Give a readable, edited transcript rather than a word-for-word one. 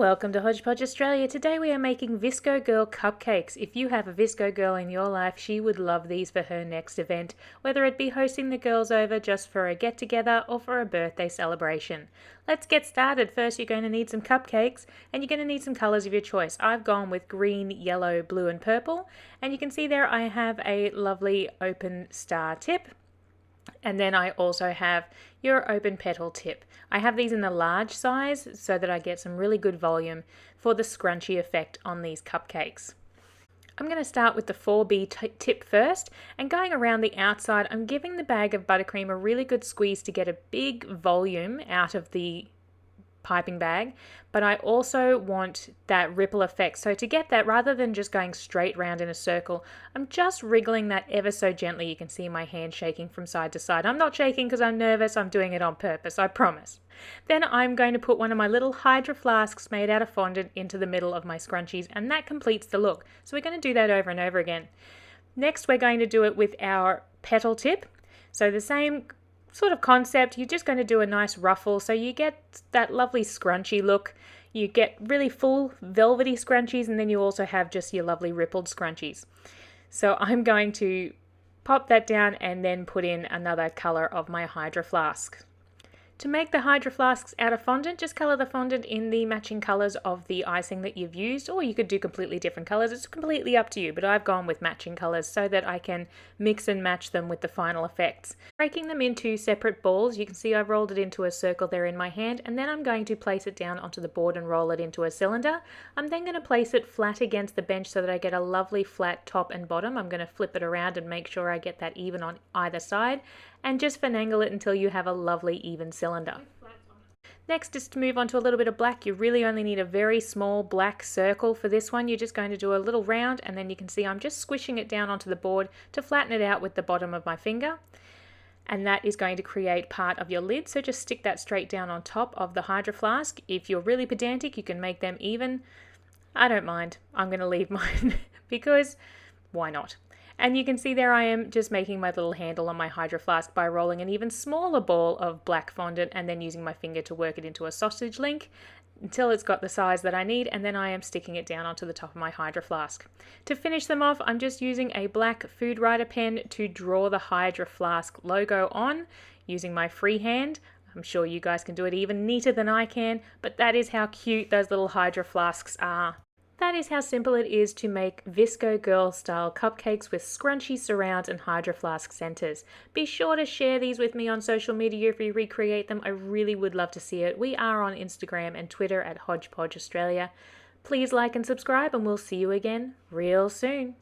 welcome to Hodgepodge Australia. Today we are making VSCO Girl Cupcakes. If you have a VSCO girl in your life, she would love these for her next event, whether it be hosting the girls over just for a get-together or for a birthday celebration. Let's get started. First you're going to need some cupcakes and you're going to need some colours of your choice. I've gone with green, yellow, blue and purple, and you can see there I have a lovely open star tip. And then I also have your open petal tip. I have these in the large size so that I get some really good volume for the scrunchy effect on these cupcakes. I'm going to start with the 4B tip first, and going around the outside I'm giving the bag of buttercream a really good squeeze to get a big volume out of the piping bag, but I also want that ripple effect. So to get that, rather than just going straight round in a circle, I'm just wriggling that ever so gently. You can see my hand shaking from side to side. I'm not shaking because I'm nervous, I'm doing it on purpose, I promise. Then I'm going to put one of my little Hydra Flasks made out of fondant into the middle of my scrunchies, and that completes the look. So we're going to do that over and over again. Next we're going to do it with our petal tip. So the same sort of concept, you're just going to do a nice ruffle so you get that lovely scrunchy look. You get really full velvety scrunchies, and then you also have just your lovely rippled scrunchies. So I'm going to pop that down and then put in another colour of my Hydra Flask. To make the Hydra Flasks out of fondant, just colour the fondant in the matching colours of the icing that you've used, or you could do completely different colours. It's completely up to you, but I've gone with matching colours so that I can mix and match them with the final effects. Breaking them into separate balls, you can see I've rolled it into a circle there in my hand, and then I'm going to place it down onto the board and roll it into a cylinder. I'm then going to place it flat against the bench so that I get a lovely flat top and bottom. I'm going to flip it around and make sure I get that even on either side, and just finagle it until you have a lovely even cylinder. Next is to move on to a little bit of black. You really only need a very small black circle for this one. You're just going to do a little round, and then you can see I'm just squishing it down onto the board to flatten it out with the bottom of my finger. And that is going to create part of your lid, so just stick that straight down on top of the Hydra Flask. If you're really pedantic, you can make them even. I don't mind. I'm going to leave mine because why not? And you can see there I am just making my little handle on my Hydra Flask by rolling an even smaller ball of black fondant and then using my finger to work it into a sausage link until it's got the size that I need, and then I am sticking it down onto the top of my Hydra Flask. To finish them off, I'm just using a black food writer pen to draw the Hydra Flask logo on using my free hand. I'm sure you guys can do it even neater than I can, but that is how cute those little Hydra Flasks are. That is how simple it is to make VSCO Girl style cupcakes with scrunchy surrounds and Hydra Flask centers. Be sure to share these with me on social media if you recreate them. I really would love to see it. We are on Instagram and Twitter at Hodgepodge Australia. Please like and subscribe, and we'll see you again real soon.